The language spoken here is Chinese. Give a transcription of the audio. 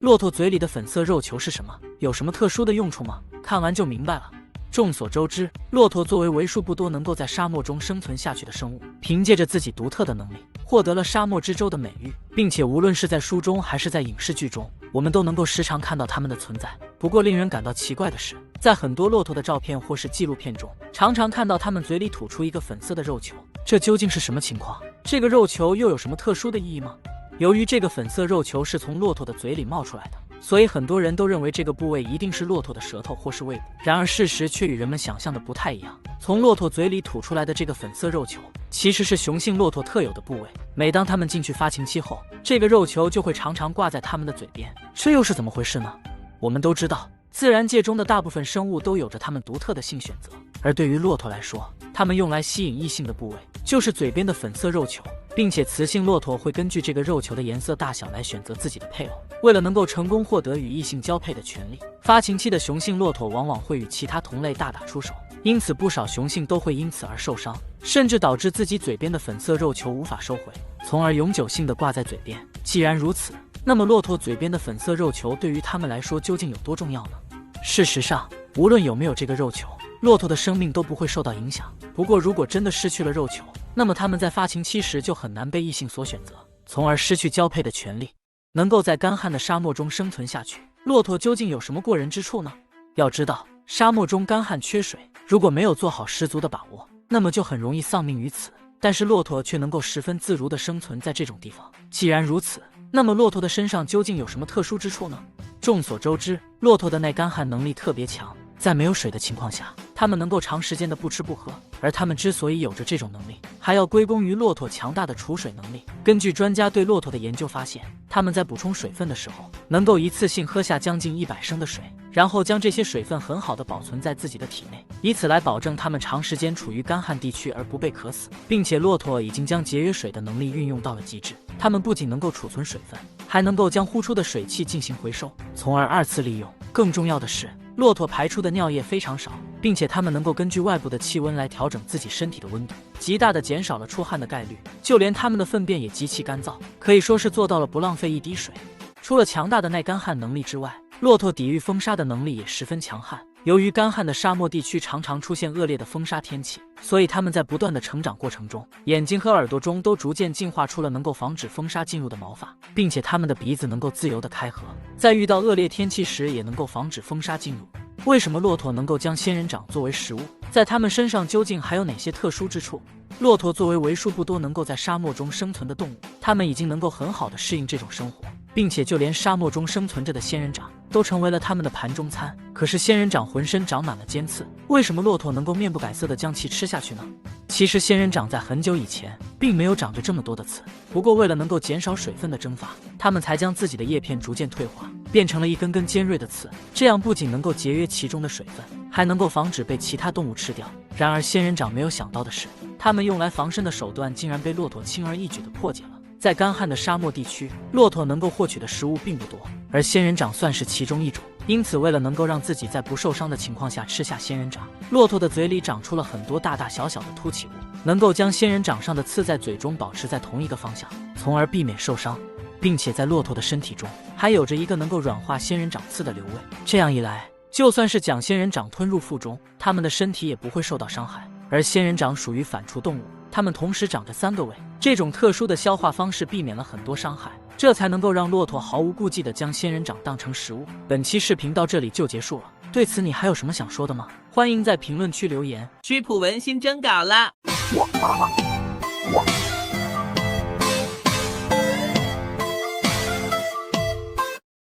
骆驼嘴里的粉色肉球是什么？有什么特殊的用处吗？看完就明白了。众所周知，骆驼作为为数不多能够在沙漠中生存下去的生物，凭借着自己独特的能力，获得了沙漠之舟的美誉，并且无论是在书中还是在影视剧中，我们都能够时常看到它们的存在。不过令人感到奇怪的是，在很多骆驼的照片或是纪录片中，常常看到它们嘴里吐出一个粉色的肉球，这究竟是什么情况？这个肉球又有什么特殊的意义吗？由于这个粉色肉球是从骆驼的嘴里冒出来的，所以很多人都认为这个部位一定是骆驼的舌头或是胃部。然而事实却与人们想象的不太一样，从骆驼嘴里吐出来的这个粉色肉球其实是雄性骆驼特有的部位。每当它们进去发情期后，这个肉球就会常常挂在它们的嘴边，这又是怎么回事呢？我们都知道，自然界中的大部分生物都有着它们独特的性选择，而对于骆驼来说，它们用来吸引异性的部位就是嘴边的粉色肉球，并且雌性骆驼会根据这个肉球的颜色大小来选择自己的配偶。为了能够成功获得与异性交配的权利，发情期的雄性骆驼往往会与其他同类大打出手，因此不少雄性都会因此而受伤，甚至导致自己嘴边的粉色肉球无法收回，从而永久性的挂在嘴边。既然如此，那么骆驼嘴边的粉色肉球对于它们来说究竟有多重要呢？事实上，无论有没有这个肉球，骆驼的生命都不会受到影响。不过如果真的失去了肉球，那么它们在发情期时就很难被异性所选择，从而失去交配的权利，能够在干旱的沙漠中生存下去。骆驼究竟有什么过人之处呢？要知道，沙漠中干旱缺水，如果没有做好十足的把握，那么就很容易丧命于此。但是骆驼却能够十分自如地生存在这种地方。既然如此，那么骆驼的身上究竟有什么特殊之处呢？众所周知，骆驼的耐干旱能力特别强，在没有水的情况下，它们能够长时间的不吃不喝。而它们之所以有着这种能力，还要归功于骆驼强大的储水能力。根据专家对骆驼的研究发现，它们在补充水分的时候，能够一次性喝下将近100升的水，然后将这些水分很好的保存在自己的体内，以此来保证它们长时间处于干旱地区而不被渴死。并且骆驼已经将节约水的能力运用到了极致，它们不仅能够储存水分，还能够将呼出的水汽进行回收，从而2次利用。更重要的是，骆驼排出的尿液非常少，并且它们能够根据外部的气温来调整自己身体的温度，极大的减少了出汗的概率。就连它们的粪便也极其干燥，可以说是做到了不浪费一滴水。除了强大的耐干旱能力之外，骆驼抵御风沙的能力也十分强悍。由于干旱的沙漠地区常常出现恶劣的风沙天气，所以它们在不断的成长过程中，眼睛和耳朵中都逐渐进化出了能够防止风沙进入的毛发，并且它们的鼻子能够自由的开合，在遇到恶劣天气时也能够防止风沙进入。为什么骆驼能够将仙人掌作为食物？在它们身上究竟还有哪些特殊之处？骆驼作为为数不多能够在沙漠中生存的动物，它们已经能够很好的适应这种生活，并且就连沙漠中生存着的仙人掌都成为了它们的盘中餐。可是仙人掌浑身长满了尖刺，为什么骆驼能够面不改色地将其吃下去呢？其实仙人掌在很久以前并没有长着这么多的刺，不过为了能够减少水分的蒸发，它们才将自己的叶片逐渐退化，变成了一根根尖锐的刺。这样不仅能够节约其中的水分，还能够防止被其他动物吃掉。然而仙人掌没有想到的是，它们用来防身的手段竟然被骆驼轻而易举地破解了。在干旱的沙漠地区，骆驼能够获取的食物并不多，而仙人掌算是其中一种。因此为了能够让自己在不受伤的情况下吃下仙人掌，骆驼的嘴里长出了很多大大小小的凸起物，能够将仙人掌上的刺在嘴中保持在同一个方向，从而避免受伤。并且在骆驼的身体中还有着一个能够软化仙人掌刺的瘤胃，这样一来，就算是将仙人掌吞入腹中，它们的身体也不会受到伤害。而仙人掌属于反刍动物，它们同时长着3个胃，这种特殊的消化方式避免了很多伤害，这才能够让骆驼毫无顾忌地将仙人掌当成食物。本期视频到这里就结束了，对此你还有什么想说的吗？欢迎在评论区留言。曲普文新征稿了。